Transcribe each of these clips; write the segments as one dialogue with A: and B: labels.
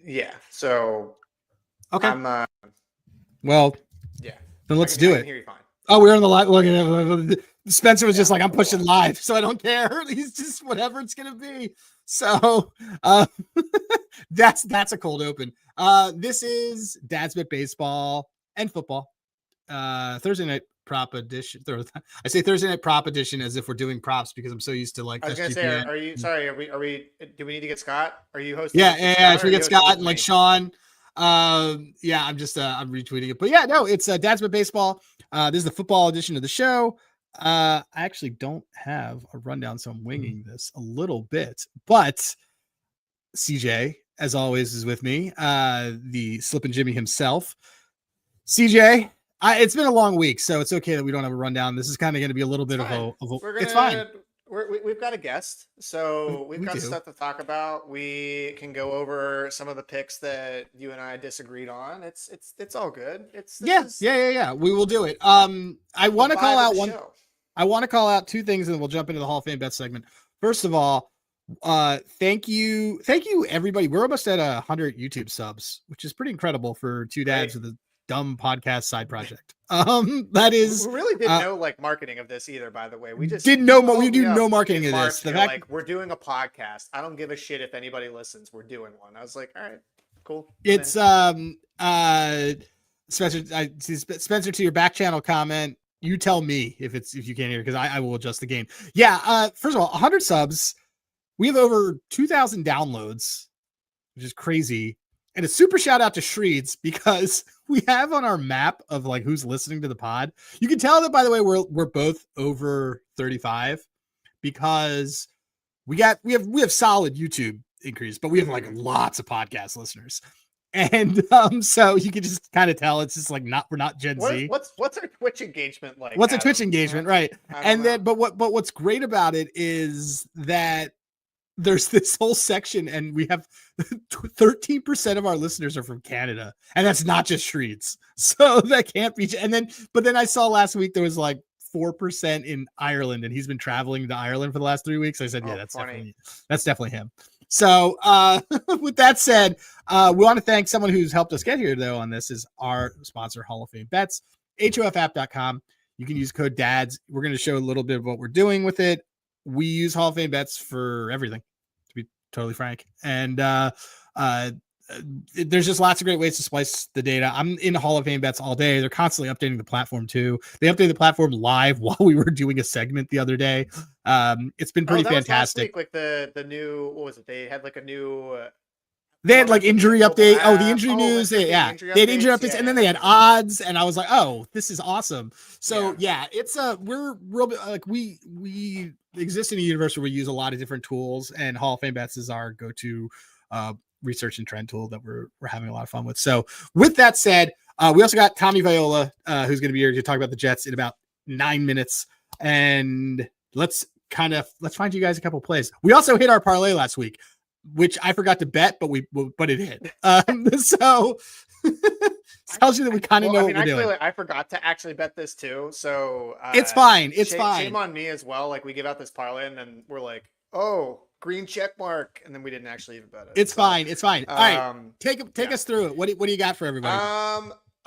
A: Yeah. So
B: Okay.
A: I'm
B: Well,
A: yeah.
B: then let's
A: I
B: do
A: can
B: it.
A: hear you fine.
B: Oh, we're on the live. Look, Spencer was just
A: Yeah,
B: like, I'm pushing live, so I don't care. He's just whatever it's gonna be. So that's a cold open. This is Dad's Bet Baseball and Football. Thursday night prop edition. I say Thursday night prop edition as if we're doing props because I'm so used to like
A: I was gonna say,
B: SGPN.
A: are you sorry? Are we? Do we need to get Scott? Are you hosting?
B: Yeah.
A: Scott,
B: Should
A: or
B: we
A: are you
B: get
A: hosting
B: Scott
A: with
B: and like
A: me?
B: Sean? Yeah, I'm retweeting it. But yeah, no, it's Dad's Bet Baseball. This is the football edition of the show. I actually don't have a rundown, so I'm winging this a little bit. But CJ, as always, is with me. The Slippin' Jimmy himself. CJ, it's been a long week, so it's okay that we don't have a rundown. This is kind of going to be a little bit of a. It's fine.
A: We've got a guest, so we've got stuff to talk about. We can go over some of the picks that you and I disagreed on. It's all good.
B: Yeah. We will do it. I want to call out one.
A: Show.
B: I want to call out two things, and then we'll jump into the Hall of Fame bet segment. First of all, thank you, everybody. We're almost at 100 YouTube subs, which is pretty incredible for two dads with a dumb podcast side project. That is,
A: we really didn't know like marketing of this either. By the way, we just
B: didn't know. We do no marketing of this.
A: The fact, like, we're doing a podcast. I don't give a shit if anybody listens. We're doing one. I was like, all right, cool.
B: It's Spencer, to your back channel comment. You tell me if you can't hear, because I will adjust the game. Yeah. First of all, 100 subs. We have over 2,000 downloads, which is crazy. And a super shout out to Shreeds, because we have on our map of like who's listening to the pod. You can tell that, by the way, we're both over 35, because we have solid YouTube increase, but we have like lots of podcast listeners. And so you can just kind of tell it's just like we're not Gen Z.
A: What's our Twitch engagement like?
B: What's a Twitch engagement, right? And then, but what's great about it is that there's this whole section, and we have 13% of our listeners are from Canada, and that's not just Shreeds. So that can't be. And but then I saw last week there was like 4% in Ireland, and he's been traveling to Ireland for the last 3 weeks. I said, yeah, that's definitely him. So with that said, we want to thank someone who's helped us get here, though, on this is our sponsor, Hall of Fame Bets, HOFapp.com. You can use code DADS. We're going to show a little bit of what we're doing with it. We use Hall of Fame Bets for everything, to be totally frank. And there's just lots of great ways to splice the data. I'm in Hall of Fame Bets all day. They're constantly updating the platform too. They updated the platform live while we were doing a segment the other day. It's been pretty fantastic.
A: Like the new, what was it? They had like a new.
B: They had like injury update. The injury news. They had injury updates, and then they had odds. And I was like, oh, this is awesome. So it's we're real like we exist in a universe where we use a lot of different tools, and Hall of Fame Bets is our go-to research and trend tool that we're having a lot of fun with. So with that said, we also got Tommie Viola, who's going to be here to talk about the Jets in about 9 minutes. And let's find you guys a couple plays. We also hit our parlay last week, which I forgot to bet, but it hit. So tells you that we kind of know what we're doing.
A: I forgot to actually bet this too. So
B: it's fine. It's fine.
A: Shame on me as well. Like, we give out this parlay and then we're like, oh, green check mark, and then we didn't actually even bet it.
B: It's fine. All right, take us through it. What do you got for everybody?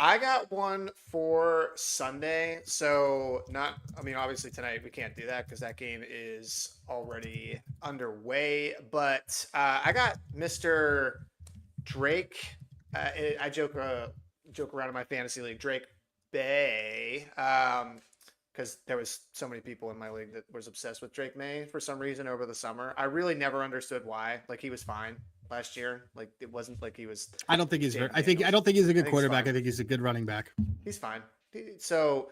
A: I got one for Sunday. So obviously tonight we can't do that because that game is already underway. But I got Mr. Drake. I joke around in my fantasy league, Drake Bay. Because there was so many people in my league that was obsessed with Drake May for some reason over the summer. I really never understood why. Like, he was fine last year. Like, it wasn't like he was.
B: I don't think he's very. I don't think he's a good quarterback. I think he's a good running back.
A: He's fine. So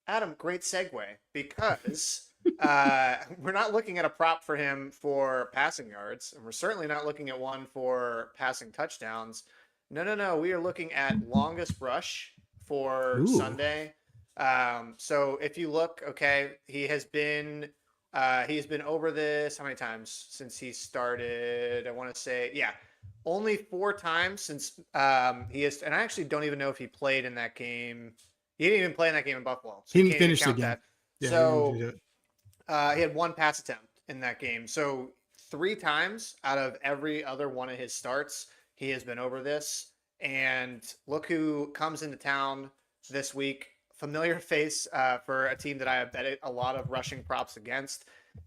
A: Adam, great segue, because we're not looking at a prop for him for passing yards, and we're certainly not looking at one for passing touchdowns. No. We are looking at longest rush for Sunday. So if you look, he has been over this how many times since he started? I want to say, only 4 times since he has, and I actually don't even know if he played in that game. He didn't even play in that game in Buffalo. So
B: he didn't finish the game.
A: Yeah, so he had 1 pass attempt in that game. So 3 times out of every other one of his starts, he has been over this. And look who comes into town this week. Familiar face for a team that I have bet a lot of rushing props against.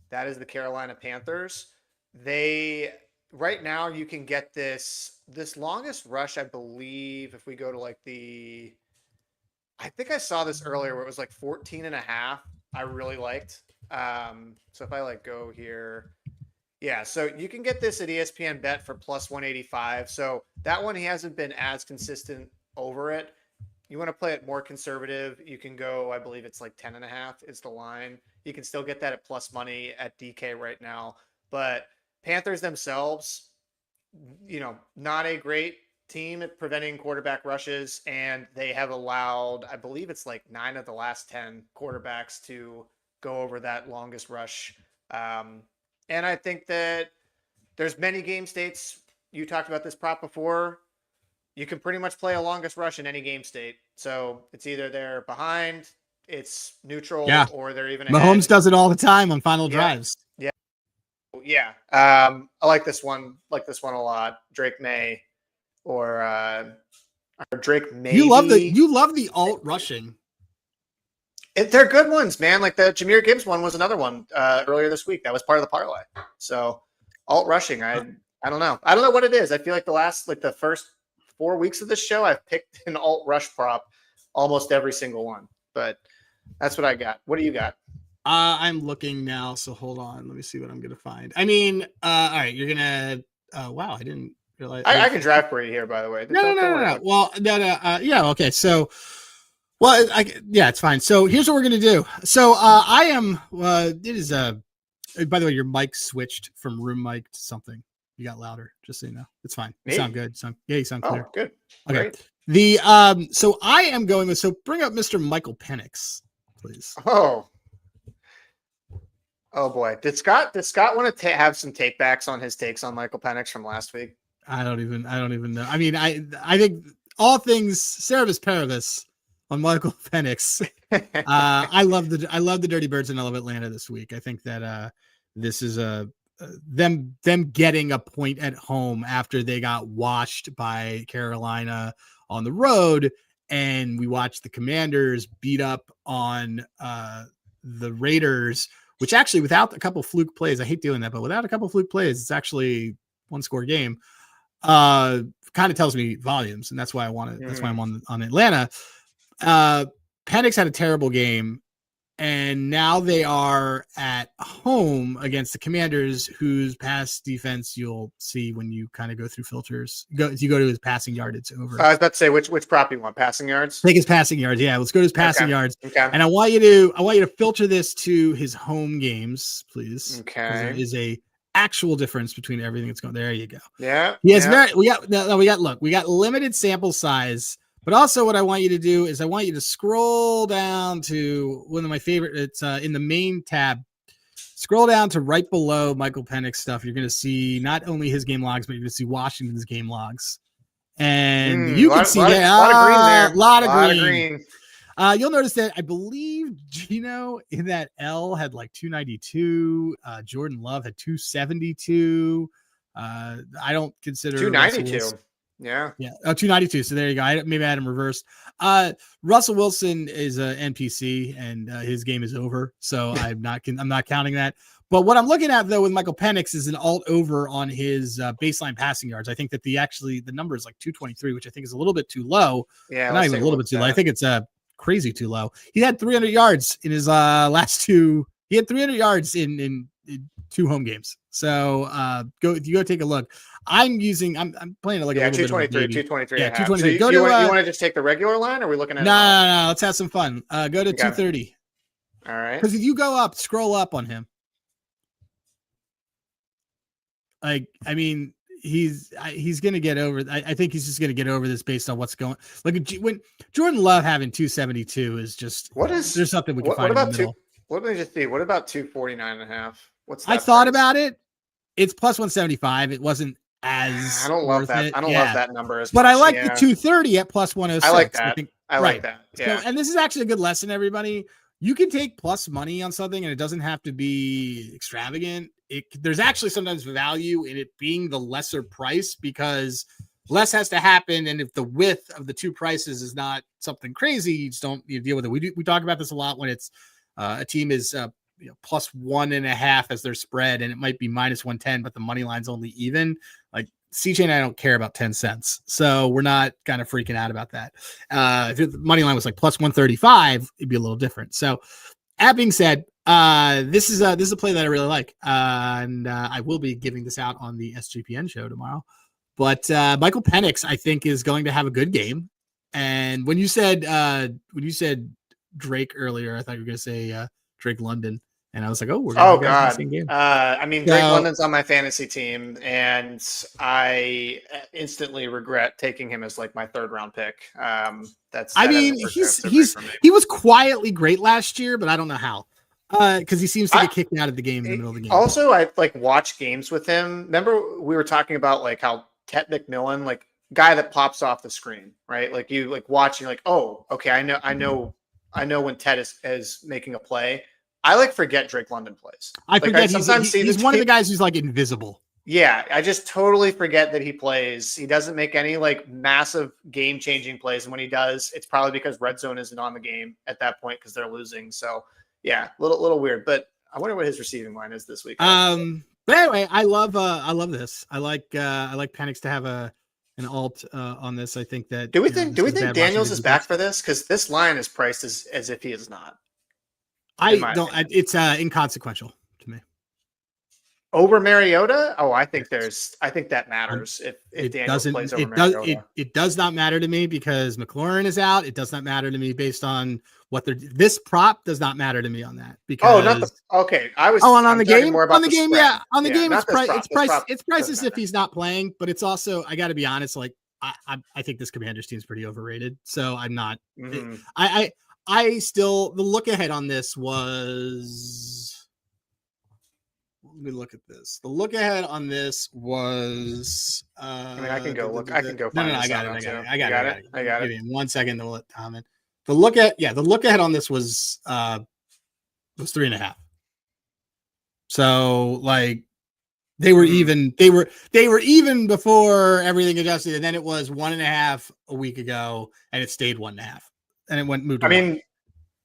A: That is the Carolina Panthers. They right now you can get this longest rush, I believe, if we go to like I think I saw this earlier where it was like 14 and a half. I really liked. So if I like go here, yeah, so you can get this at ESPN Bet for plus 185. So that one, he hasn't been as consistent over it. You want to play it more conservative, you can go, I believe it's like 10 and a half is the line. You can still get that at plus money at DK right now. But Panthers themselves, not a great team at preventing quarterback rushes. And they have allowed, I believe it's like 9 of the last 10 quarterbacks to go over that longest rush. And I think that there's many game states. You talked about this prop before. You can pretty much play a longest rush in any game state. So it's either they're behind, it's neutral, or they're even ahead.
B: Mahomes does it all the time on final drives.
A: Yeah. Yeah. I like this one. A lot. Drake May or Drake May.
B: You love the alt rushing.
A: They're good ones, man. Like the Jahmyr Gibbs one was another one earlier this week. That was part of the parlay. So alt rushing, I don't know. I don't know what it is. I feel like the first 4 weeks of this show, I've picked an alt rush prop almost every single one. But that's what I got. What do you got?
B: I'm looking now. So hold on. Let me see what I'm going to find. I mean, all right. You're going to, wow. I didn't realize.
A: I can drive for you here, by the way.
B: No. Well, no. Yeah. Okay. So, well, it's fine. So here's what we're going to do. So I am, it is, by the way, your mic switched from room mic to something. You got louder, just so you know. It's fine. You sound good. You sound clear.
A: Oh, good.
B: Okay.
A: Great.
B: So I am going with, so bring up Mr. Michael Penix, please.
A: Oh boy. Did Scott want to have some take backs on his takes on Michael Penix from last week?
B: I don't even know. I mean, I think all things Cerebus Paribus on Michael Penix. I love the Dirty Birds and I love Atlanta this week. I think that this is them getting a point at home after they got washed by Carolina on the road, and we watched the Commanders beat up on the Raiders, which actually without a couple fluke plays, I hate doing that, but without a couple fluke plays, it's actually 1-score game. Kind of tells me volumes, and that's why I want to. That's why I'm on Atlanta. Penix had a terrible game, and now they are at home against the Commanders, whose pass defense you'll see when you kind of go through filters. You go to his passing yardage over.
A: I was about to say which prop you want, passing yards.
B: Take his passing yards. Yeah, let's go to his passing yards. Okay. And I want you to filter this to his home games, please.
A: Okay.
B: There is a actual difference between everything that's going. There you go.
A: Yeah.
B: He has we got limited sample size. But also what I want you to do is I want you to scroll down to one of my favorite. It's in the main tab. Scroll down to right below Michael Penix stuff. You're going to see not only his game logs, but you're going to see Washington's game logs. And you can see that. A lot of green there. A lot of green. You'll notice that I believe Gino in that L had like 292. Jordan Love had 272. I don't consider
A: 292. Yeah.
B: Oh, 292. So there you go. Maybe I had him reversed. Russell Wilson is an NPC and his game is over. So I'm not counting that. But what I'm looking at though with Michael Penix is an alt over on his baseline passing yards. I think that the number is like 223, which I think is a little bit too low.
A: Yeah.
B: Not even a little bit too low. I think it's crazy too low. He had 300 yards in his last two. He had 300 yards in 2 home games. So go take a look. I'm playing it like a little
A: 223,
B: bit
A: 223.
B: Yeah, 223.
A: So you want to just take the regular line, or are we looking at
B: No, let's have some fun. Go to 230.
A: All right.
B: Because if you scroll up on him. Like, I mean, he's going to get over. I think he's just going to get over this based on what's going. Like when Jordan Love having 272 is just there's something we can find in the middle.
A: Let me just see. What about 249.5? What's that?
B: I thought about it. It's plus 175. It wasn't as
A: I don't love that. I don't love that number as
B: much. But I like the 230 at plus 106.
A: I like that. I like that. Yeah.
B: So, and this is actually a good lesson, everybody. You can take plus money on something and it doesn't have to be extravagant there's actually sometimes value in it being the lesser price because less has to happen. And if the width of the two prices is not something crazy, you just don't deal with it. We talk about this a lot when it's a team is plus 1.5 as their spread, and it might be minus 110, but the money line's only even. Like CJ and I don't care about 10 cents. So we're not kind of freaking out about that. If the money line was like plus 135, it'd be a little different. So that being said, this is a play that I really like. And I will be giving this out on the SGPN show tomorrow. But Michael Penix, I think, is going to have a good game. And when you said Drake earlier, I thought you were going to say Drake London. And I was like, oh, we're going to
A: God.
B: the same game.
A: I mean, Drake London's on my fantasy team, and I instantly regret taking him as like my 3rd round pick.
B: He was quietly great last year, but I don't know how. Because he seems to get kicked out of the game in the middle of the game.
A: Also, I like watch games with him. Remember, we were talking about like how Tet McMillan, like guy that pops off the screen, right? Like you like watching, like, oh, okay, I know when Tet is making a play. I like forget Drake London plays.
B: I forget he's one of the guys who's like invisible.
A: Yeah, I just totally forget that he plays. He doesn't make any like massive game-changing plays, and when he does, it's probably because red zone isn't on the game at that point because they're losing. So yeah, little weird. But I wonder what his receiving line is this week.
B: But anyway, I love this. I like Penix to have an alt on this. I think that
A: do we think Daniels is back for this? Because this line is priced as if he is not.
B: I don't. It's inconsequential to me.
A: Over Mariota? Oh, I think that matters. If Daniels plays over Mariota,
B: it does not matter to me because McLaurin is out. It does not matter to me based on what this prop does not matter to me on that. Because
A: okay. I was
B: on the game.
A: More about
B: on the game,
A: spread.
B: On the game, it's priced as if he's not playing. But it's also, I got to be honest. Like I think this Commanders team is pretty overrated. So I'm not. Mm-hmm. I still, the look ahead on this was, let me look at this. The look ahead on this was,
A: I can go look. I can go find
B: I got it. Give me 1 second to let Tom in. The look ahead on this was 3.5. So like they were even, they were even before everything adjusted. And then it was 1.5 a week ago and it stayed 1.5. And it moved.
A: I mean,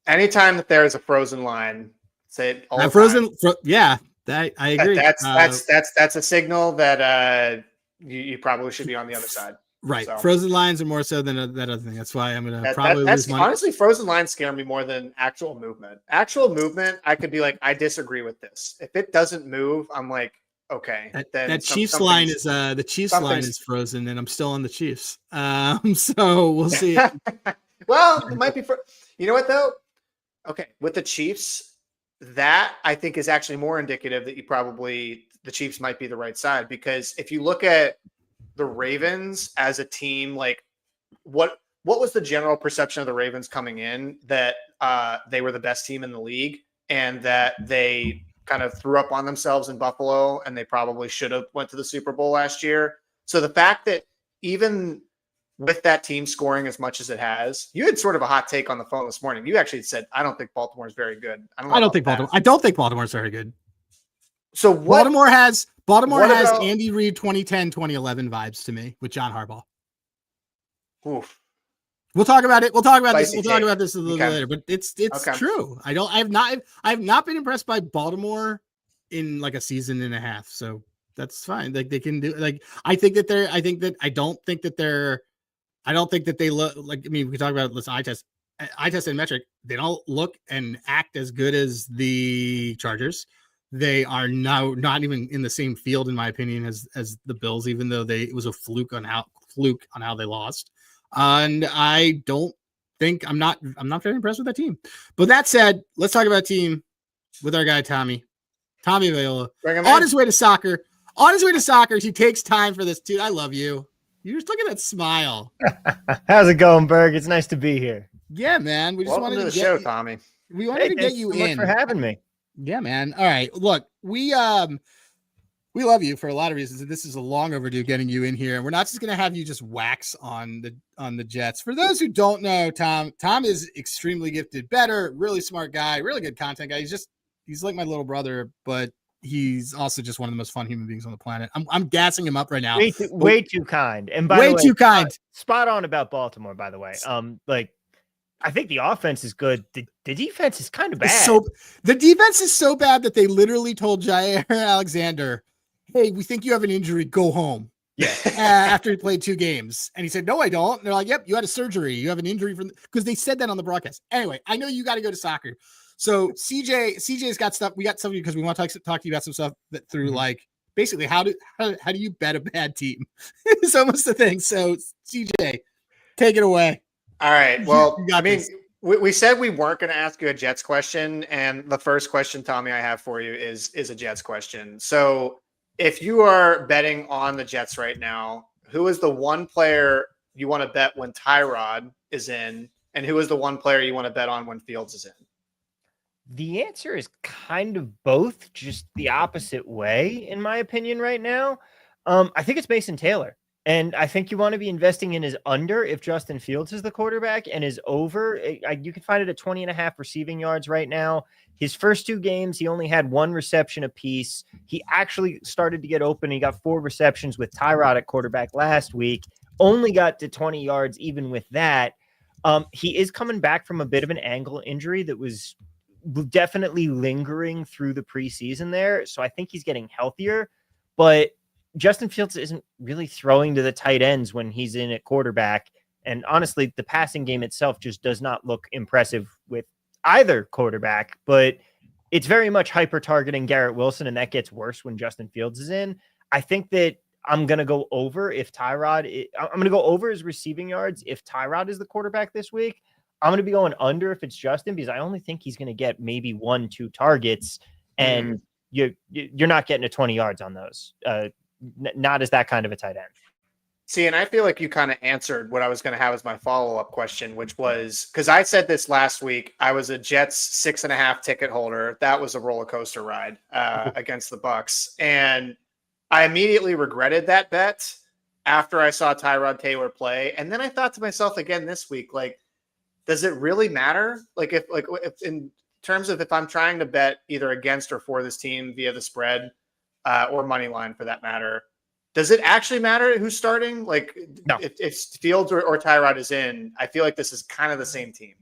A: anytime that there is a frozen line, say it all.
B: Yeah, that I agree.
A: That's a signal that you probably should be on the other side.
B: Right, so. Frozen lines are more so than that other thing. That's why I'm gonna probably lose money.
A: Honestly, frozen lines scare me more than actual movement. Actual movement, I could be like, I disagree with this. If it doesn't move, I'm like, okay.
B: That Chiefs line is the Chiefs line is frozen, and I'm still on the Chiefs. So we'll see.
A: Well, it might be you know what though? Okay, with the Chiefs, that I think is actually more indicative that the Chiefs might be the right side, because if you look at the Ravens as a team, like what was the general perception of the Ravens coming in? That they were the best team in the league and that they kind of threw up on themselves in Buffalo and they probably should have went to the Super Bowl last year. So the fact that even with that team scoring as much as it has, you had sort of a hot take on the phone this morning. You actually said, I don't think Baltimore is very good.
B: I don't think Baltimore is very good.
A: So
B: Baltimore has Andy Reid 2010, 2011 vibes to me with John Harbaugh.
A: Oof.
B: We'll talk about it. We'll talk about this a little later, but it's true. I have not been impressed by Baltimore in like a season and a half. So that's fine. Like they can do, like, I don't think that they look like, I mean, we talk about this eye test and metric. They don't look and act as good as the Chargers. They are now not even in the same field, in my opinion, as the Bills, even though it was a fluke on how they lost. And I don't think I'm not very impressed with that team. But that said, let's talk about team with our guy Tommie Viola on his way to soccer. He takes time for this, dude. I love you. You just look at that smile.
C: How's it going, Berg? It's nice to be here.
B: Yeah, man. We just
A: wanted to the show, Tommie.
B: We wanted to get you in.
C: Thanks for having me.
B: Yeah, man. All right. Look, we love you for a lot of reasons, and this is a long overdue getting you in here. And we're not just going to have you just wax on the Jets. For those who don't know, Tom is extremely gifted bettor, really smart guy, really good content guy. He's like my little brother, but he's also just one of the most fun human beings on the planet. I'm gassing him up right now.
C: Way too kind. And by the way,
B: too kind.
C: Spot on about Baltimore, by the way. I think the offense is good. The defense is kind of bad.
B: The defense is so bad that they literally told Jair Alexander, "Hey, we think you have an injury. Go home."
C: Yeah.
B: After he played 2 games, and he said, "No, I don't." And they're like, "Yep, you had a surgery. You have an injury because they said that on the broadcast." Anyway, I know you got to go to soccer. So CJ's got stuff. We got something because we want to talk to you about some stuff that through like basically how do you bet a bad team? It's almost the thing. So CJ, take it away.
A: All right. Well, we said we weren't going to ask you a Jets question, and the first question, Tommie, I have for you is a Jets question. So if you are betting on the Jets right now, who is the one player you want to bet when Tyrod is in, and who is the one player you want to bet on when Fields is in?
C: The answer is kind of both, just the opposite way, in my opinion, right now. I think it's Mason Taylor. And I think you want to be investing in his under if Justin Fields is the quarterback, and his over. You can find it at 20.5 receiving yards right now. His first 2 games, he only had 1 reception apiece. He actually started to get open. He got 4 receptions with Tyrod at quarterback last week, only got to 20 yards even with that. He is coming back from a bit of an ankle injury that was definitely lingering through the preseason there. So I think he's getting healthier, but Justin Fields isn't really throwing to the tight ends when he's in at quarterback. And honestly, the passing game itself just does not look impressive with either quarterback, but it's very much hyper targeting Garrett Wilson. And that gets worse when Justin Fields is in. I think that I'm going to go over I'm going to go over his receiving yards. If Tyrod is the quarterback this week, I'm going to be going under if it's Justin, because I only think he's going to get maybe 1-2 targets, and you're not getting to 20 yards on those. Not as that kind of a tight end.
A: See, and I feel like you kind of answered what I was going to have as my follow-up question, which was, because I said this last week, I was a Jets 6.5 ticket holder. That was a roller coaster ride against the Bucs. And I immediately regretted that bet after I saw Tyrod Taylor play. And then I thought to myself again this week, like, does it really matter? Like if in terms of if I'm trying to bet either against or for this team via the spread or money line for that matter, does it actually matter who's starting? Like
C: no.
A: if Fields or Tyrod is in, I feel like this is kind of the same team.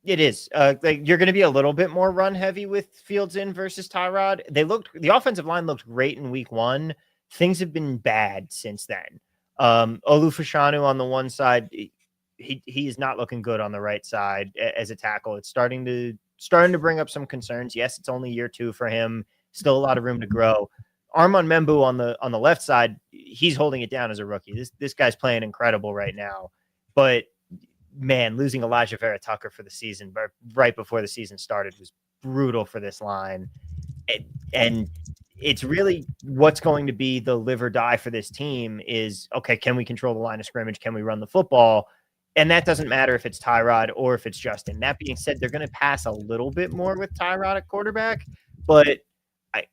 C: It is. You're going to be a little bit more run heavy with Fields in versus Tyrod. The offensive line looked great in week 1. Things have been bad since then. Olufashanu on the one side, he is not looking good on the right side as a tackle. It's starting to bring up some concerns. Yes, it's only year 2 for him. Still a lot of room to grow. Armon Membu on the left side, he's holding it down as a rookie. This guy's playing incredible right now. But man, losing Elijah Vera Tucker for the season right before the season started was brutal for this line. And it's really what's going to be the live or die for this team is, okay, can we control the line of scrimmage? Can we run the football? And that doesn't matter if it's Tyrod or if it's Justin. That being said, they're going to pass a little bit more with Tyrod at quarterback, but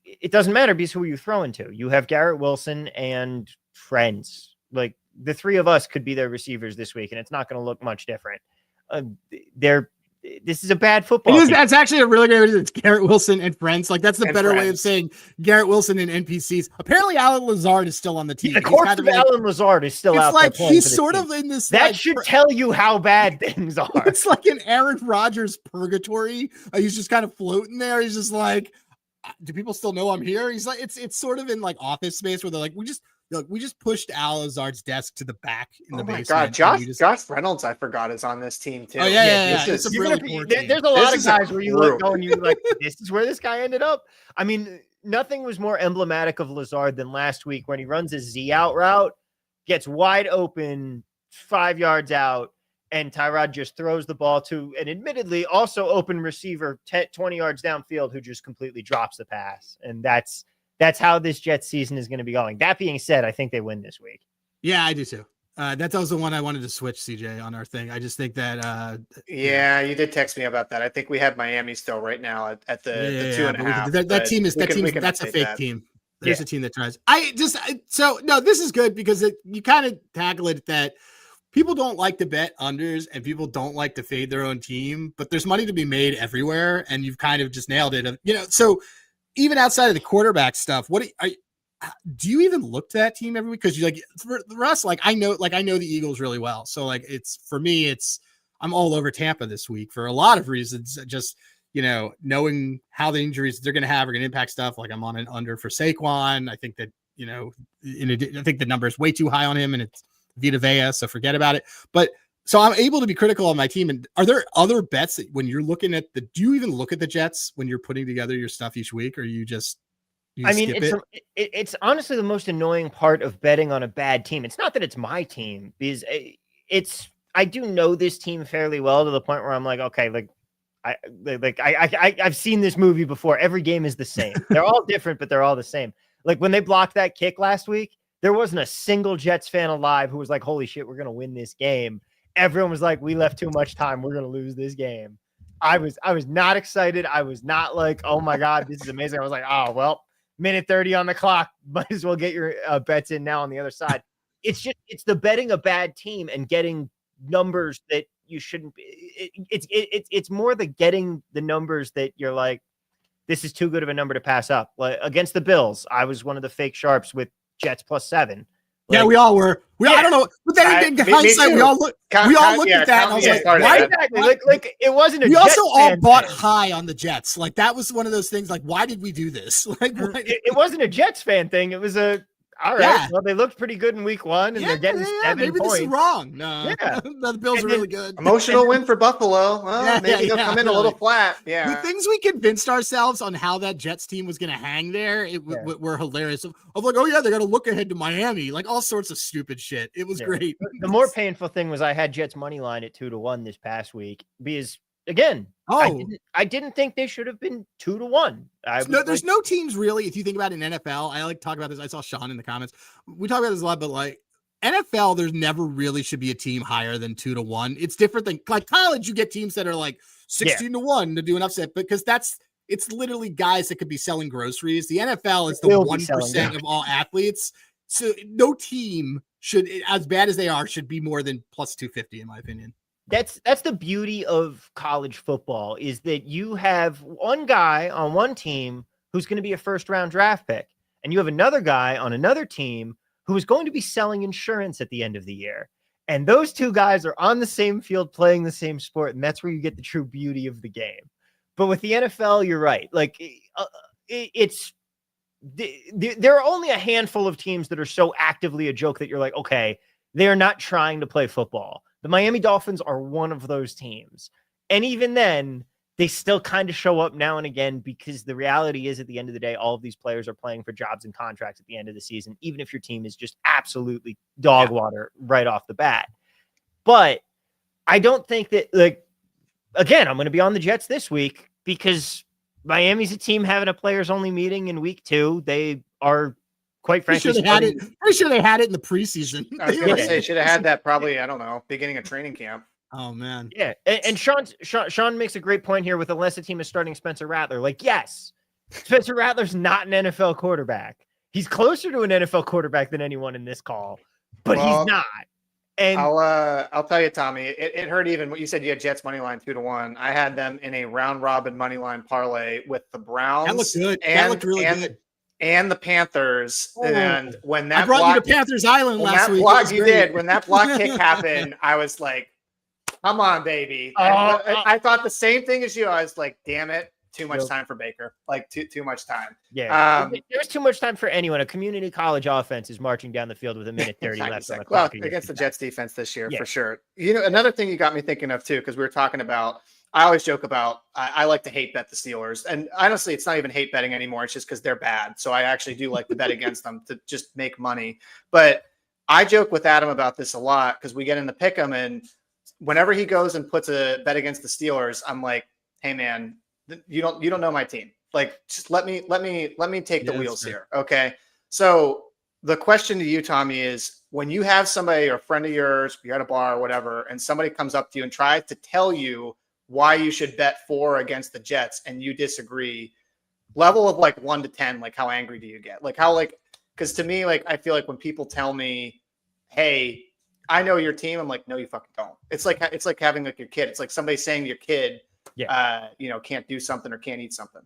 C: it doesn't matter because who you're throwing to. You have Garrett Wilson and friends. Like the 3 of us could be their receivers this week, and it's not going to look much different. This is a bad football team.
B: That's actually a really great way. It's Garrett Wilson and friends. Like that's the better way of saying Garrett Wilson and NPCs. Apparently, Alan Lazard is still on the team.
C: The corpse of Alan Lazard is still out there. It's
B: like he's sort of in this.
C: That should tell you how bad things are.
B: It's like an Aaron Rodgers purgatory. He's just kind of floating there. He's just like, do people still know I'm here? He's like, it's sort of in like Office Space where they're like, we just pushed Al Lazard's desk to the back in the basement.
A: Oh my God, Josh Reynolds, I forgot, is on this team too.
B: Oh yeah.
C: There's a lot of guys where you look and you're like, this is where this guy ended up. I mean, nothing was more emblematic of Lazard than last week when he runs his Z out route, gets wide open 5 yards out, and Tyrod just throws the ball to an admittedly also open receiver 20 yards downfield who just completely drops the pass. And that's how this Jets season is going to be going. That being said, I think they win this week.
B: Yeah, I do too. That's also one I wanted to switch, CJ, on our thing. I just think that.
A: You did text me about that. I think we have Miami still right now at the 2.5.
B: That team that's a fake team. There's a team that tries. This is good because you kind of tackle it that people don't like to bet unders and people don't like to fade their own team, but there's money to be made everywhere, and you've kind of just nailed it. So even outside of the quarterback stuff, do you even look to that team every week? Because you like for us, like I know the Eagles really well. So like it's for me, I'm all over Tampa this week for a lot of reasons. Just knowing how the injuries they're going to have are going to impact stuff. Like I'm on an under for Saquon. I think that I think the number is way too high on him, and it's Vita Vea, so forget about it. But so I'm able to be critical of my team. And are there other bets that when you're looking at do you even look at the Jets when you're putting together your stuff each week, or you just
C: it's honestly the most annoying part of betting on a bad team. It's not that it's my team, because I do know this team fairly well to the point where I'm like, okay, I've seen this movie before. Every game is the same. They're all different, but they're all the same. Like when they blocked that kick last week, there wasn't a single Jets fan alive who was like, holy shit, we're going to win this game. Everyone was like, we left too much time. We're going to lose this game. I was not excited. I was not like, oh my God, this is amazing. I was like, oh, well, minute 30 on the clock. Might as well get your bets in now on the other side. It's the betting a bad team and getting numbers that you shouldn't be. It's more the getting the numbers that you're like, this is too good of a number to pass up. Like against the Bills, I was one of the fake sharps with Jets +7.
B: Like, yeah, we all were. I don't know, but then in hindsight, we all looked at that. And I was like, why exactly?
C: Like it wasn't a.
B: We
C: Jets
B: also all bought high on the Jets. Like that was one of those things. Like, why did we do this? Like,
C: it wasn't a Jets fan thing. It was all right. Yeah. Well, they looked pretty good in week 1, and they're getting 7
B: maybe
C: points.
B: This is wrong. No, the Bills are really good.
A: Emotional win for Buffalo. Well, maybe they'll come in a little flat. Yeah.
B: The things we convinced ourselves on how that Jets team was going to hang there, were hilarious. Of like, oh yeah, they're going to look ahead to Miami, like all sorts of stupid shit. It was great.
C: The more painful thing was I had Jets money line at 2-1 this past week because again, I didn't think they should have been 2-1.
B: There's no teams really. If you think about it in NFL, I like to talk about this. I saw Sean in the comments. We talk about this a lot, but like NFL, there's never really should be a team higher than 2-1. It's different than like college. You get teams that are like 16-1 to do an upset because it's literally guys that could be selling groceries. The NFL is the 1% of all athletes. So no team should, as bad as they are, should be more than +250 in my opinion.
C: That's the beauty of college football is that you have one guy on one team who's going to be a first-round draft pick, and you have another guy on another team who is going to be selling insurance at the end of the year. And those two guys are on the same field playing the same sport, and that's where you get the true beauty of the game. But with the NFL, you're right. Like there are only a handful of teams that are so actively a joke that you're like, okay, they are not trying to play football. The Miami Dolphins are one of those teams. And even then, they still kind of show up now and again because the reality is at the end of the day, all of these players are playing for jobs and contracts at the end of the season, even if your team is just absolutely dog water right off the bat. But I don't think that, like, again, I'm going to be on the Jets this week because Miami's a team having a players-only meeting in week 2. They are quite frankly,
B: pretty sure they had it in the preseason.
A: I was going to say, should have had that probably, I don't know, beginning of training camp.
B: Oh, man.
C: Yeah. And Sean makes a great point here with unless the team is starting Spencer Rattler. Like, yes, Spencer Rattler's not an NFL quarterback. He's closer to an NFL quarterback than anyone in this call, but he's not. And
A: I'll tell you, Tommy, it hurt even what you said. You had Jets money line 2-1. I had them in a round robin money line parlay with the Browns.
B: That looked good. That looked really good.
A: And the Panthers.
B: Oh.
A: And when that
B: I brought you to Panthers Island last week.
A: You did. When that block kick happened, I was like, come on, baby. I thought the same thing as you. I was like, damn it. Too much time for Baker. Like too much time.
C: Yeah. There's too much time for anyone. A community college offense is marching down the field with a minute 30 left on the clock.
A: Well, against the Jets defense this year, for sure. You know, another thing you got me thinking of too, because we were talking about, I always joke about, I like to hate bet the Steelers. And honestly, it's not even hate betting anymore. It's just because they're bad. So I actually do like to bet against them to just make money. But I joke with Adam about this a lot because we get in the pick 'em, and whenever he goes and puts a bet against the Steelers, I'm like, hey man, you don't know my team. Like, just let me take the wheels here. Okay. So the question to you, Tommy, is when you have somebody or a friend of yours, you're at a bar or whatever, and somebody comes up to you and tries to tell you why you should bet for against the Jets and you disagree, level of like 1 to 10, like how angry do you get? Like how, like, because to me, like, I feel like when people tell me, hey, I know your team, I'm like, no, you fucking don't. It's like having like your kid. It's like somebody saying to your kid, can't do something or can't eat something.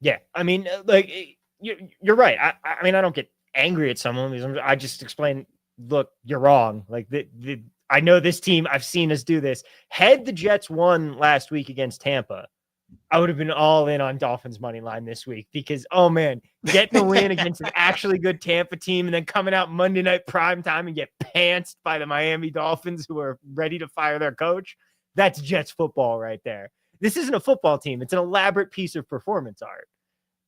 C: Yeah. I mean, like, you're right. I mean, I don't get angry at someone because I just explain, look, you're wrong. Like, I know this team. I've seen us do this. Had the Jets won last week against Tampa, I would have been all in on Dolphins money line this week because, oh man, getting a win against an actually good Tampa team and then coming out Monday night prime time and get pantsed by the Miami Dolphins who are ready to fire their coach. That's Jets football right there. This isn't a football team. It's an elaborate piece of performance art.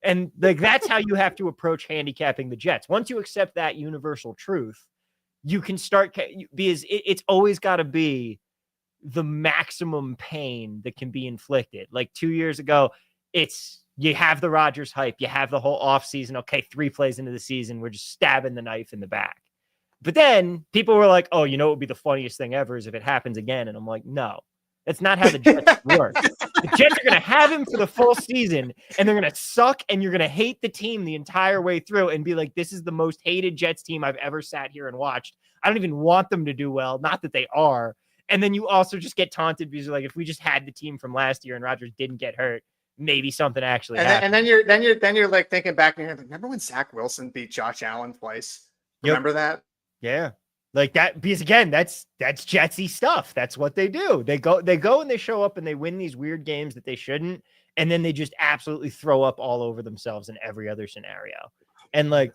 C: And like, that's how you have to approach handicapping the Jets. Once you accept that universal truth, you can start, because it's always got to be the maximum pain that can be inflicted. Like 2 years ago, you have the Rodgers hype, you have the whole off season. Okay, 3 plays into the season, we're just stabbing the knife in the back. But then people were like, oh, you know, it would be the funniest thing ever is if it happens again. And I'm like, no, that's not how the Jets work. The Jets are going to have him for the full season and they're going to suck and you're going to hate the team the entire way through and be like, this is the most hated Jets team I've ever sat here and watched. I don't even want them to do well. Not that they are. And then you also just get taunted because you're like, if we just had the team from last year and Rodgers didn't get hurt, maybe something actually happened.
A: And then you're like thinking back and you're like, remember when Zach Wilson beat Josh Allen twice? Remember that?
C: Yeah. Like that, because again, that's Jetsy stuff. That's what they do. They go and they show up and they win these weird games that they shouldn't. And then they just absolutely throw up all over themselves in every other scenario. And like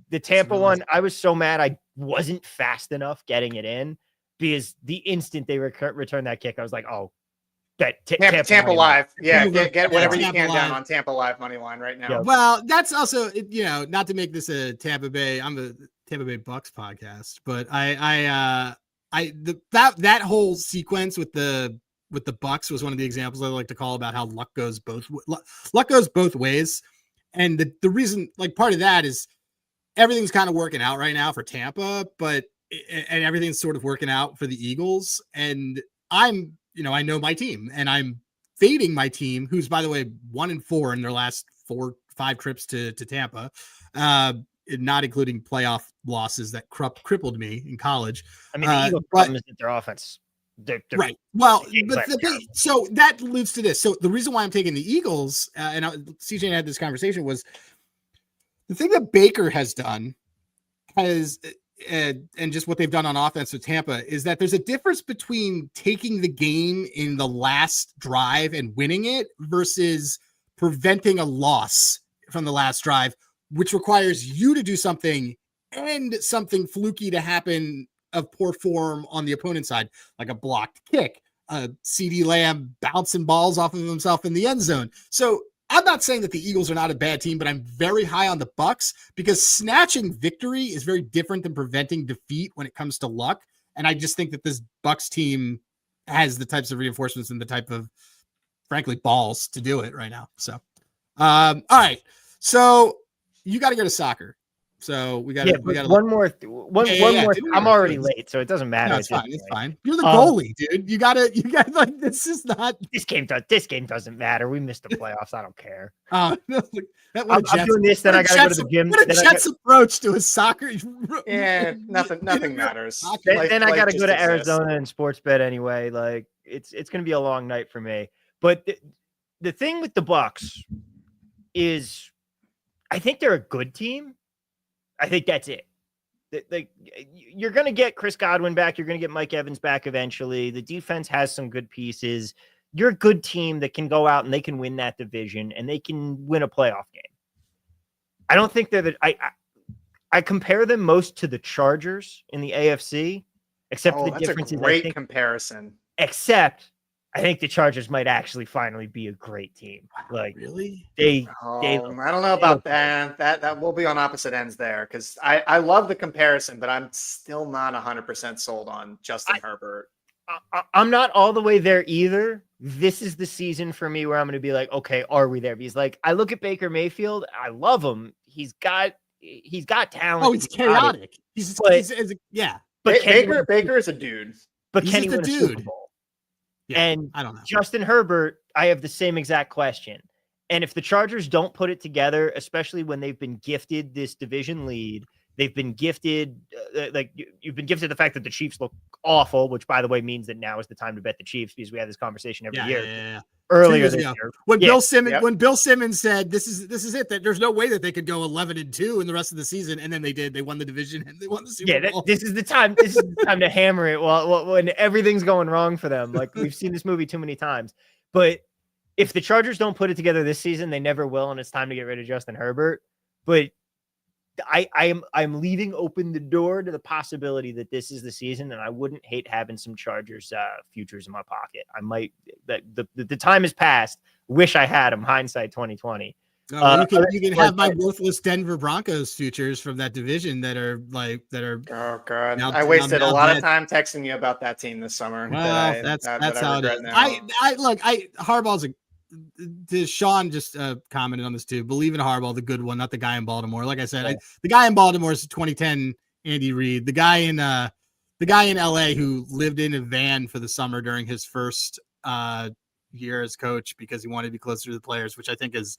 C: the Tampa one, I was so mad I wasn't fast enough getting it in because the instant they returned that kick, I was like, oh, Tampa
A: Live. Yeah, get whatever you can down on Tampa Live money line right now.
B: Yep. Well, that's also, you know, not to make this a Tampa Bay, I'm a Tampa Bay Bucs podcast, but that whole sequence with the Bucs was one of the examples I like to call about how luck goes both ways. And the reason, like, part of that is everything's kind of working out right now for Tampa, and everything's sort of working out for the Eagles. And I know my team and I'm fading my team, who's, by the way, 1-4 in their last 4-5 trips to Tampa, not including playoff losses that crippled me in college.
C: I mean, the Eagles' problem is that their offense. They're
B: right. Well, but so that alludes to this. So the reason why I'm taking the Eagles, and CJ and I had this conversation, was the thing that Baker has done and just what they've done on offense with Tampa is that there's a difference between taking the game in the last drive and winning it versus preventing a loss from the last drive, which requires you to do something and something fluky to happen of poor form on the opponent's side, like a blocked kick, CeeDee Lamb bouncing balls off of himself in the end zone. So I'm not saying that the Eagles are not a bad team, but I'm very high on the Bucs because snatching victory is very different than preventing defeat when it comes to luck. And I just think that this Bucs team has the types of reinforcements and the type of, frankly, balls to do it right now. So, all right. So you got to go to soccer. So we got
C: one more. I'm already late, so it doesn't matter.
B: No, it's fine. It's fine. You're the goalie, dude. You got like, this is not
C: this game doesn't matter. We missed the playoffs. I don't care.
B: No,
C: I'm doing this, then I gotta go to the gym.
B: What a Jets approach to a soccer.
A: Yeah, nothing matters.
C: Then I gotta go to Arizona and sports bet anyway. Like it's gonna be a long night for me. But the thing with the Bucs is, I think they're a good team. I think that's it. You're going to get Chris Godwin back. You're going to get Mike Evans back eventually. The defense has some good pieces. You're a good team that can go out and they can win that division and they can win a playoff game. I don't think they're I compare them most to the Chargers in the AFC, except for the difference is
A: great comparison.
C: Except I think the Chargers might actually finally be a great team. Like,
B: really?
A: I don't know about that. That will be on opposite ends there because I love the comparison, but I'm still not 100% sold on Justin Herbert.
C: I'm not all the way there either. This is the season for me where I'm going to be like, okay, are we there? Because like I look at Baker Mayfield, I love him. He's got talent.
B: Oh, he's chaotic.
A: But Baker is a dude.
C: But can he win a Super Bowl? Yeah, and I don't know. Justin Herbert, I have the same exact question. And if the Chargers don't put it together, especially when they've been gifted this division lead, They've been gifted, you've been gifted the fact that the Chiefs look awful, which by the way means that now is the time to bet the Chiefs because we have this conversation every year.
B: Yeah.
C: Earlier this year,
B: when Bill Simmons said this is it, that there's no way that they could go 11-2 in the rest of the season, and then they did. They won the division and they won the Super Bowl.
C: This is the time. This is the time to hammer it when everything's going wrong for them. Like we've seen this movie too many times. But if the Chargers don't put it together this season, they never will, and it's time to get rid of Justin Herbert. But I'm leaving open the door to the possibility that this is the season, and I wouldn't hate having some Chargers futures in my pocket. I might. The time has passed. Wish I had them. Hindsight 2020.
B: You can have my worthless Denver Broncos futures from that division that are.
A: Oh god! I wasted a lot of time texting you about that team this summer.
B: Well, that's how it is. Harbaugh's Sean just commented on this too. Believe in Harbaugh, the good one, not the guy in Baltimore. Like I said, the guy in Baltimore is 2010 Andy Reid. The guy in LA who lived in a van for the summer during his first year as coach because he wanted to be closer to the players, which I think is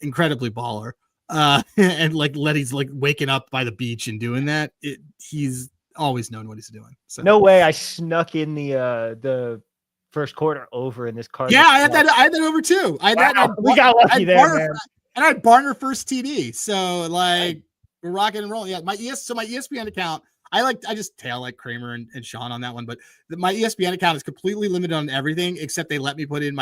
B: incredibly baller. And he's waking up by the beach and doing that. He's always known what he's doing. So
C: no way I snuck in the first quarter over in this card.
B: Yeah, I had that over too.
C: We got lucky there, man.
B: And I had Barner first TD. So we're rocking and rolling. Yeah, my ESPN account, I just tail like Kramer and Sean on that one, but my ESPN account is completely limited on everything except they let me put in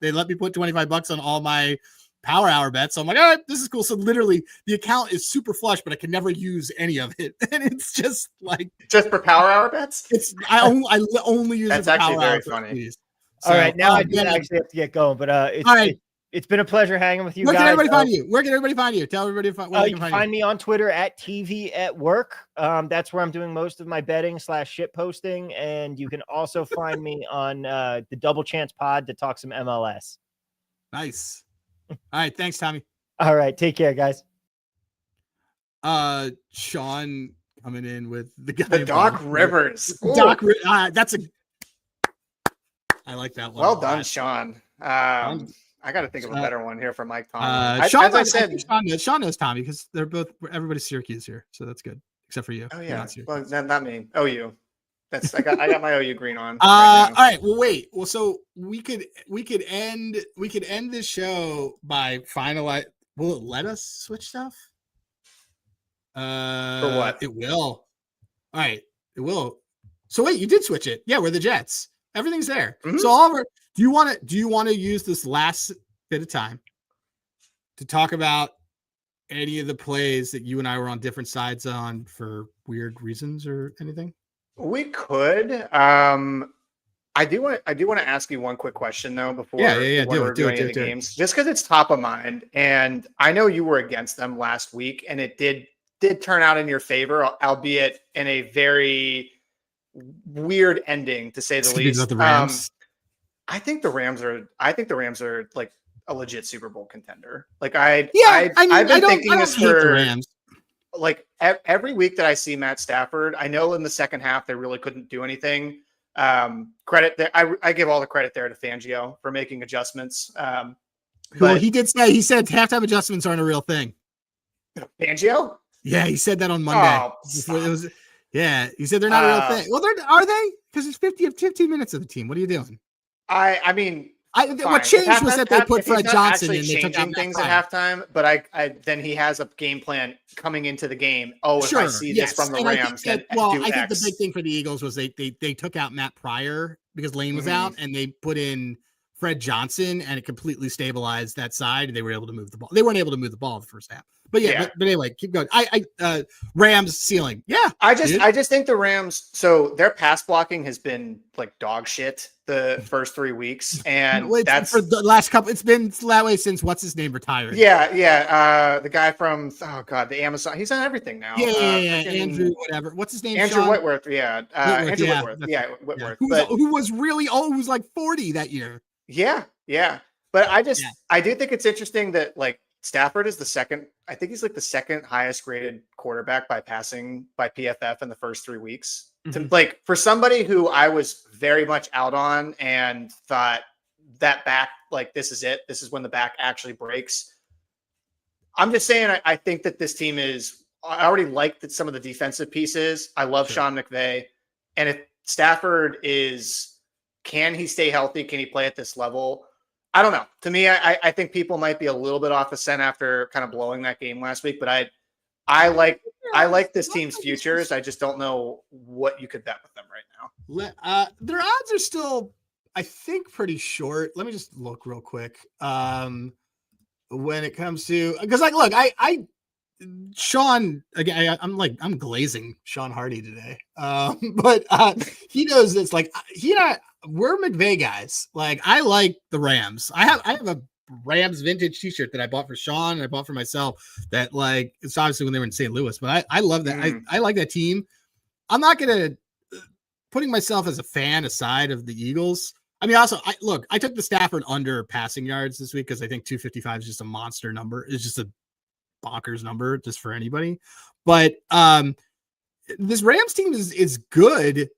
B: they let me put $25 on all my power hour bets. So I'm like, all right, this is cool. So literally the account is super flush, but I can never use any of it. And it's just
A: for power hour bets.
B: I only use
A: that's
B: it for
A: actually
B: power
A: very
B: hour
A: funny.
C: So, all right. Now I do actually have to get going, but it's been a pleasure hanging with you guys.
B: Where can everybody find you? Where can everybody find you? Tell everybody where
C: you can find me on Twitter at TV at Work. That's where I'm doing most of my betting / shit posting. And you can also find me on the Double Chance Pod to talk some MLS.
B: Nice. All right. Thanks, Tommy.
C: All right. Take care, guys.
B: Sean coming in with the guy.
A: The Doc Rivers.
B: Doc, that's I like that one.
A: Well done, Sean. I got to think of a better one here for Mike Tomlin.
B: Sean knows Tommy because everybody's Syracuse here, so that's good, except for you.
A: Oh yeah, well, not me. OU. I got my OU green on.
B: All right. Well, wait. Well, so we could end this show by finalize. Will it let us switch stuff?
A: For what?
B: It will. All right. It will. So wait, you did switch it. Yeah, we're the Jets. Everything's there. Mm-hmm. So Oliver, do you want to use this last bit of time to talk about any of the plays that you and I were on different sides on for weird reasons or anything?
A: We could. I do want to ask you one quick question though before we're doing any games, just because it's top of mind, and I know you were against them last week, and it did turn out in your favor, albeit in a very weird ending to say the least.
B: About the Rams.
A: I think the Rams are like a legit Super Bowl contender. I've been thinking this for Rams. Like every week that I see Matt Stafford, I know in the second half they really couldn't do anything. Credit there, I give all the credit there to Fangio for making adjustments.
B: Well, he said halftime adjustments aren't a real thing.
A: Fangio?
B: Yeah, he said that on Monday. He said they're not a real thing. Well, are they? Because it's 15 minutes of the team. What are you doing?
A: I mean,
B: what changed was that they put Fred Johnson in. They took out
A: things at halftime, but then he has a game plan coming into the game. Oh, if I see this from the Rams,
B: I think the big thing for the Eagles was they took out Matt Pryor because Lane was out, and they put in Fred Johnson, and it completely stabilized that side. And they were able to move the ball. They weren't able to move the ball the first half. But but anyway, keep going. Rams ceiling. Yeah. I
A: just think the Rams, so their pass blocking has been like dog shit the first 3 weeks. And that's
B: for the last couple. It's been that way since what's his name retired.
A: Yeah. The guy from the Amazon. He's on everything now.
B: Andrew, whatever. What's his name?
A: Andrew Whitworth. Yeah. Andrew Whitworth. Yeah. Whitworth.
B: Who was who was like 40 that year.
A: Yeah. But I do think it's interesting that Stafford is the second. I think he's the second highest graded quarterback by passing by PFF in the first 3 weeks. Mm-hmm. For somebody who I was very much out on and thought that back, this is it. This is when the back actually breaks. I'm just saying, I think that this team is I already like some of the defensive pieces. I love Sean McVay. And if Stafford can he stay healthy? Can he play at this level? I don't know. To me, I think people might be a little bit off the scent after kind of blowing that game last week, but I like this team's futures. I just don't know what you could bet with them right
B: now. Their odds are still, I think, pretty short. Let me just look real quick. When it comes to, because look, Sean, again, I'm glazing Sean Hardy today. But he knows it's like he and I, we're McVay guys. Like, I like the Rams. I have a Rams vintage t-shirt that I bought for Sean and I bought for myself that, like, it's obviously when they were in St. Louis, but I love that. I like that team. I'm not going to putting myself as a fan aside of the Eagles. I mean, also, I took the Stafford under passing yards this week because I think 255 is just a monster number. It's just a bonkers number just for anybody. But this Rams team is good.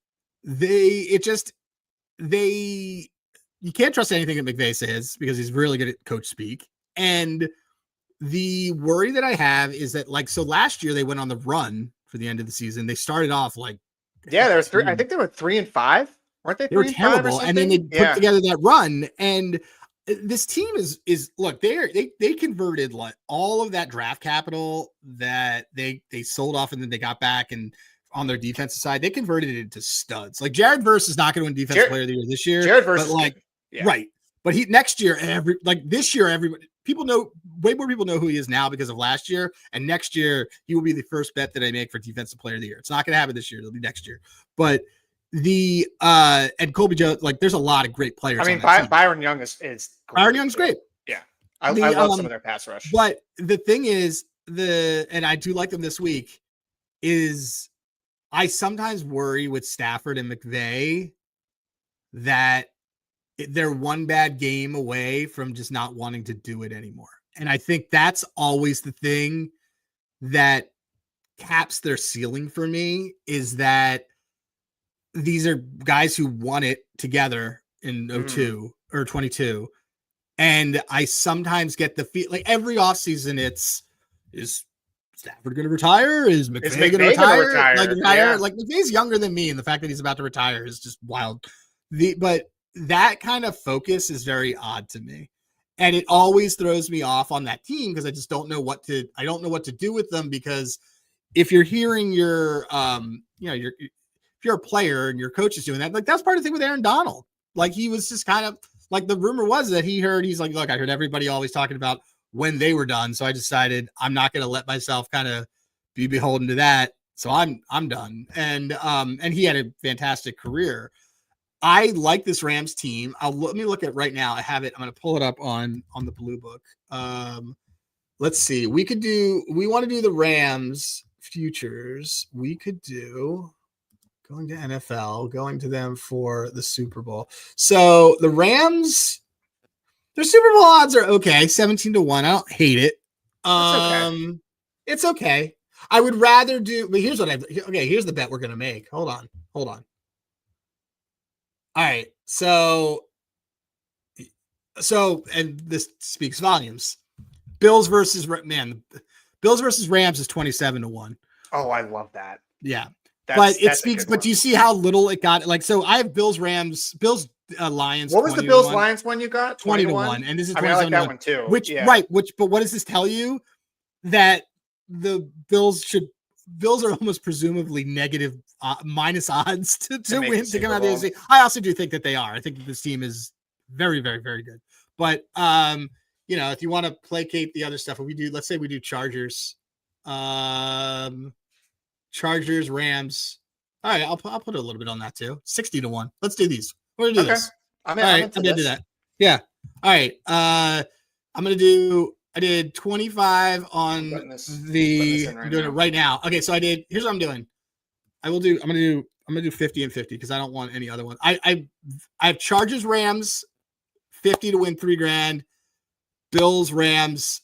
B: You can't trust anything that McVay says because he's really good at coach speak. And the worry that I have is that, like, so last year they went on the run for the end of the season. They started off like,
A: there was three. I think they were 3-5. Weren't they?
B: They were terrible, and then they put together that run. And this team is look, they converted like all of that draft capital that they sold off and then they got back, and on their defensive side, they converted it into studs. Like Jared Verse is not going to win Defensive Player of the Year this year.
A: Jared Verse,
B: right? But next year, this year, everybody, people know, way more people know who he is now because of last year. And next year, he will be the first bet that I make for Defensive Player of the Year. It's not going to happen this year; it'll be next year. But and Colby Jones, like, there's a lot of great players.
A: I mean, Byron Young is great.
B: Byron Young's great.
A: Yeah, I love some of their pass rush.
B: But the thing is, and I do like them this week, is I sometimes worry with Stafford and McVay that they're one bad game away from just not wanting to do it anymore. And I think that's always the thing that caps their ceiling for me, is that these are guys who won it together in 02 or 22. And I sometimes get the feel like every offseason is Stafford going to retire? Is McVay going to retire? Like, McVay's younger than me, and the fact that he's about to retire is just wild. But that kind of focus is very odd to me, and it always throws me off on that team because I just don't know what to do with them. Because if you're hearing if you're a player and your coach is doing that, like, that's part of the thing with Aaron Donald. Like, he was just kind of like, the rumor was that he's like, look, I heard everybody always talking about when they were done. So I decided I'm not going to let myself kind of be beholden to that. So I'm done. And he had a fantastic career. I like this Rams team. Let me look at right now. I have it. I'm going to pull it up on the Blue Book. Let's see. We want to do the Rams futures. We could do going to NFL, going to them for the Super Bowl. So the Rams, their Super Bowl odds are okay, 17-1. I don't hate it. It's okay. I would rather do, but here's the bet we're gonna make. Hold on. All right. So, and this speaks volumes. Bills versus Rams is 27-1.
A: Oh, I love that.
B: Yeah. But do you see how little it got? Like, so I have Bills, Lions.
A: What was the Bills Lions one you got?
B: 20-1. And this is,
A: I like that one too.
B: But what does this tell you? That the Bills are almost presumably negative minus odds to win, to come out of the AFC. I also do think that they are. I think that this team is very, very, very good. But if you want to placate the other stuff, let's say we do Chargers. Chargers, Rams. All right, I'll put a little bit on that too. 60-1. Let's do these. We're gonna do this. I'm gonna do that. Yeah. All right. I'm gonna do. I did 25 on I'm doing it right now. Okay, so here's what I'm doing. I'm gonna do 50 and 50 because I don't want any other one. I have Chargers, Rams, 50 to win $3,000. Bills, Rams,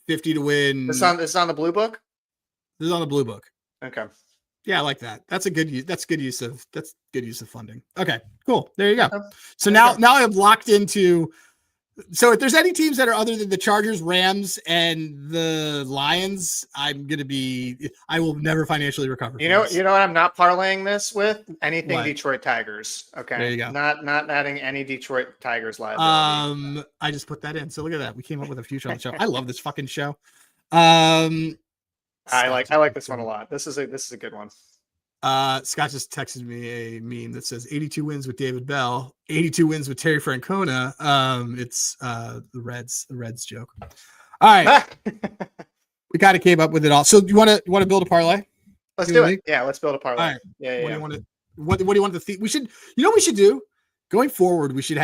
B: 50 to win.
A: This on the Blue Book?
B: This is on the Blue Book.
A: Okay.
B: Yeah, I like that. That's good use of funding. Okay, cool. There you go. So now I have locked into So if there's any teams that are other than the Chargers, Rams, and the Lions, I will never financially recover.
A: You know what I'm not parlaying this with? Anything
B: What?
A: Detroit Tigers. Okay.
B: There you go.
A: Not adding any Detroit Tigers liability.
B: I just put that in. So look at that. We came up with a future on the show. I love this fucking show. I
A: like this one a lot. This is a good one.
B: Scott just texted me a meme that says 82 wins with David Bell, 82 wins with Terry Francona. It's the Reds joke. All right. We kind of came up with it all. So do you want to build a parlay?
A: Let's do it. Yeah, let's build a parlay.
B: Right.
A: Yeah.
B: What do you want to what do you want the we should what we should do going forward? We should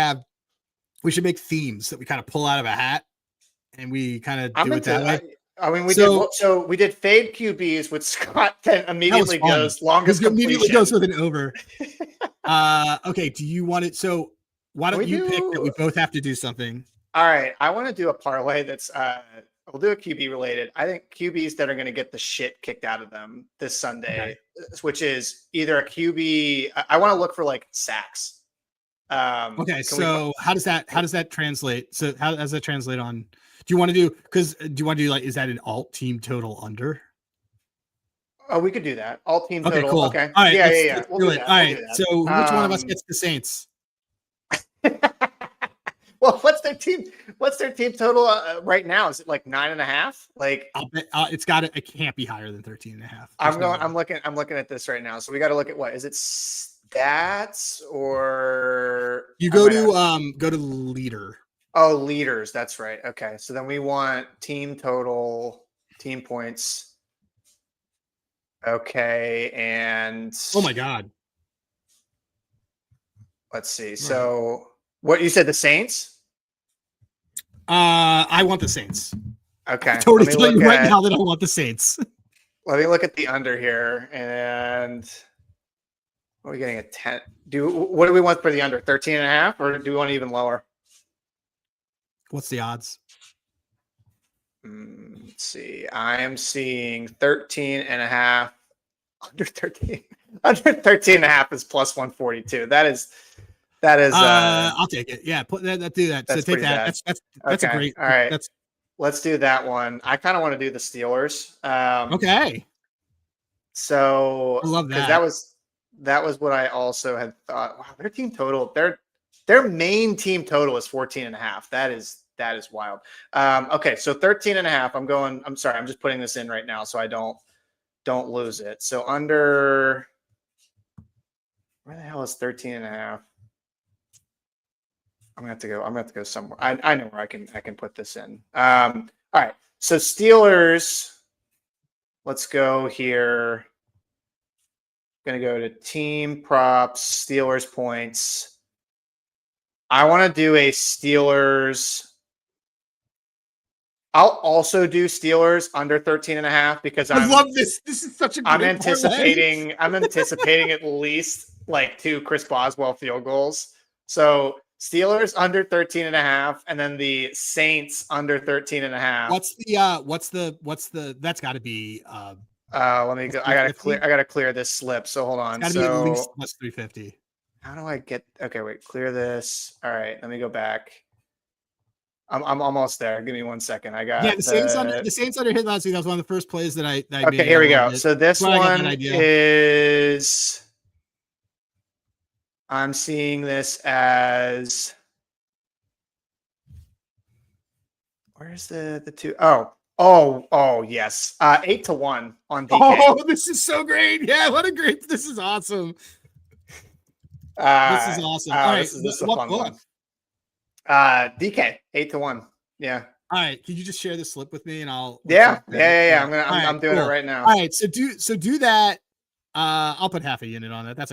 B: make themes that we kind of pull out of a hat and we kind of do it that way.
A: I mean, we did fade QBs with Scott that immediately goes longest completion.
B: Immediately goes with an over. Okay. Do you want it? So why don't you pick that we both have to do something?
A: All right. I want to do a parlay that's we'll do a QB related. I think QBs that are going to get the shit kicked out of them this Sunday, which is either a QB. I want to look for like sacks.
B: Okay. So how does that translate? So how does that translate on? Do you want to do like, is that an alt team total under?
A: Oh, we could do that. Alt team total.
B: Okay, cool.
A: Okay.
B: All right.
A: Yeah.
B: We'll do it. All right. So which one of us gets the Saints?
A: Well, what's their team total right now? Is it like 9.5? Like
B: I'll bet it can't be higher than 13.5.
A: I'm looking at this right now. So we got to look at what is it stats or
B: you go to leader.
A: Oh, leaders. That's right. Okay. So then we want team total, team points. Okay. And
B: oh my God.
A: Let's see. So what you said, the Saints?
B: I want the Saints.
A: Okay.
B: I'm totally telling you right now that I want the Saints.
A: Let me look at the under here. And what are we getting at 10? What do we want for the under? 13.5 or do we want even lower?
B: What's the odds?
A: Let's see. I am seeing 13.5. Under 13. Under 13.5 is plus 142. That is.
B: I'll take it. Yeah, put that. Do that. So take that.
A: Bad.
B: That's
A: okay.
B: a great.
A: All right.
B: Let's
A: do that one. I kind of want to do the Steelers.
B: Okay.
A: So
B: I love that.
A: That was what I also had thought. Wow, their team total. Their main team total is 14.5. That is wild. Okay, so 13.5. I'm sorry. I'm just putting this in right now so I don't lose it. So under, where the hell is 13.5? I'm gonna have to go somewhere. I know where I can put this in. All right. So Steelers. Let's go here. Gonna go to team props, Steelers points. I want to do a Steelers. I'll also do Steelers under 13.5 because I love
B: this. This is such a great
A: I'm anticipating at least like 2 Chris Boswell field goals. So Steelers under 13.5 and then the Saints under 13.5.
B: What's the that's got to be
A: let me go. I gotta clear this slip. So hold on.
B: It's gotta be at least plus 350.
A: How do I get? Okay, wait. Clear this. All right. Let me go back. I'm almost there. Give me 1 second. I got
B: the Saints under hit last week. That was one of the first plays that I
A: okay,
B: made.
A: Here we go. So this one is. I'm seeing this as. Where's the two? Oh, yes. 8-1 on DK.
B: Oh, this is so great. Yeah, this is awesome. This is awesome. All right.
A: This is a fun one. DK 8-1. Yeah.
B: All right. Can you just share the slip with me and I'll.
A: Yeah. I'm doing it right now.
B: All right. So do that. I'll put half a unit on it. That's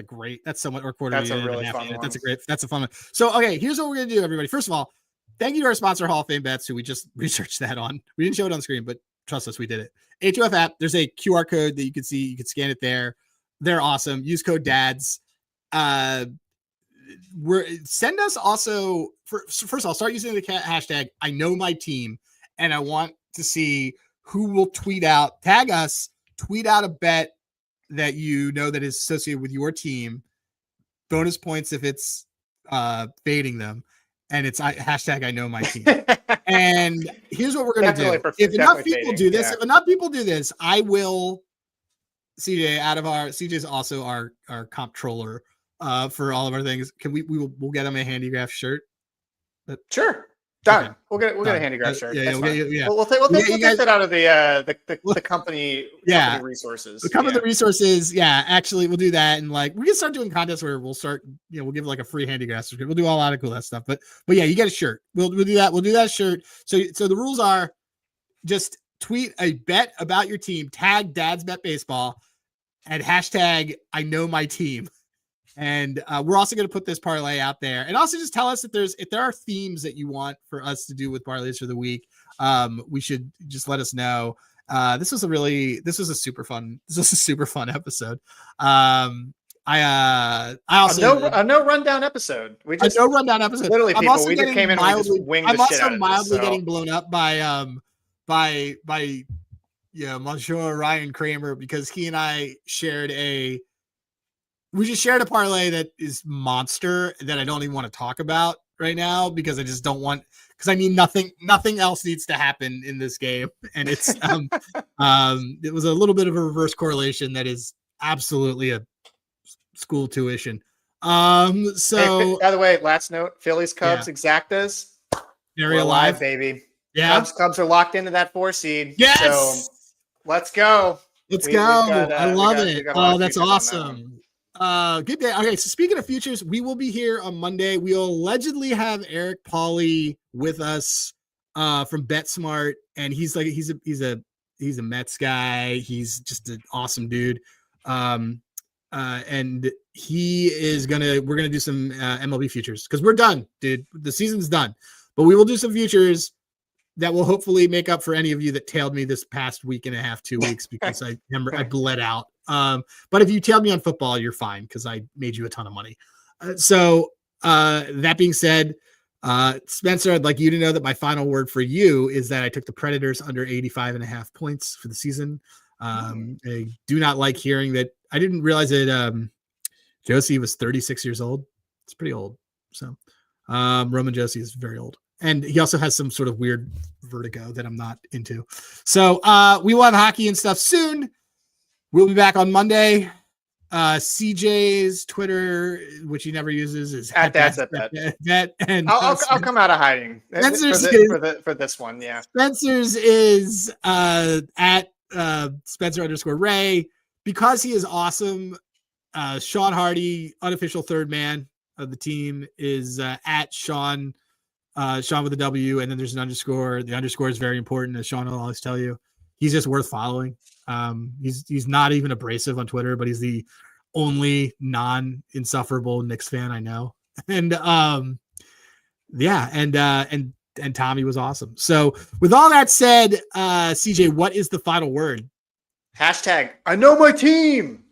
B: somewhat or quarter
A: that's
B: unit.
A: A really fun one.
B: That's a fun one. So, okay, here's what we're going to do, everybody. First of all, thank you to our sponsor, HOF Bets, who we just researched that on. We didn't show it on screen, but trust us, we did it. HOF app, there's a QR code that you can see. You can scan it there. They're awesome. Use code DADS. Send us also, first of all, start using the hashtag IKnowMyTeam, and I want to see who will tag us, tweet out a bet that you know that is associated with your team. Bonus points if it's fading them. and it's hashtag I know my team. And here's what we're gonna do. If enough people do this, I will. CJ CJ's also our comp troller for all of our things. Can we'll get him a handicraft shirt?
A: Sure. Done.
B: Okay.
A: We'll get a handicraft shirt.
B: Yeah,
A: we'll take that out of the company resources.
B: The company resources. Yeah, actually, we'll do that, and like we can start doing contests where we'll start. We'll give like a free handicraft shirt. We'll do a lot of cool that stuff. But yeah, you get a shirt. We'll do that. We'll do that shirt. So the rules are just tweet a bet about your team, tag Dad's Bet Baseball, and hashtag I know my team. And we're also going to put this parlay out there, and also just tell us if there are themes that you want for us to do with parlays for the week. We should just let us know. This was a super fun episode. I also
A: a no rundown episode. Literally,
B: I'm
A: people. We just came in and we just winged the shit out of this.
B: I'm also mildly getting blown up by Monsieur Ryan Kramer, because he and I shared a parlay that is monster that I don't even want to talk about right now, because I just don't want, because I mean nothing else needs to happen in this game. And it's it was a little bit of a reverse correlation that is absolutely a school tuition. So
A: hey, by the way, last note, Phillies Cubs exactas.
B: Very alive,
A: baby.
B: Yeah.
A: Cubs are locked into that 4 seed.
B: Yes.
A: So let's go.
B: I love it. Oh, that's awesome. Good day. Okay, so speaking of futures, we will be here on Monday. We'll allegedly have Eric Pauly with us from BetSmart, and he's a Mets guy. He's just an awesome dude. And we're gonna do some MLB futures, because we're done, dude. The season's done, but we will do some futures that will hopefully make up for any of you that tailed me this past week and a half, 2 weeks, because I bled out. But if you tailed me on football, you're fine, because I made you a ton of money. So that being said, Spencer, I'd like you to know that my final word for you is that I took the Predators under 85.5 points for the season. I do not like hearing that. I didn't realize that Josie was 36 years old. It's pretty old. So Roman Josie is very old. And he also has some sort of weird vertigo that I'm not into. So we will have hockey and stuff soon. We'll be back on Monday. CJ's Twitter, which he never uses, is
A: at Dad's Bet. And I'll come out of hiding for this one. Yeah.
B: Spencer's is at Spencer_Ray, because he is awesome. Sean Hardy, unofficial third man of the team, is at Sean with a W, and then there's an underscore. The underscore is very important, as Sean will always tell you. He's just worth following. He's not even abrasive on Twitter, but he's the only non-insufferable Knicks fan I know. And and Tommie was awesome. So with all that said, CJ, what is the final word?
A: Hashtag I know my team.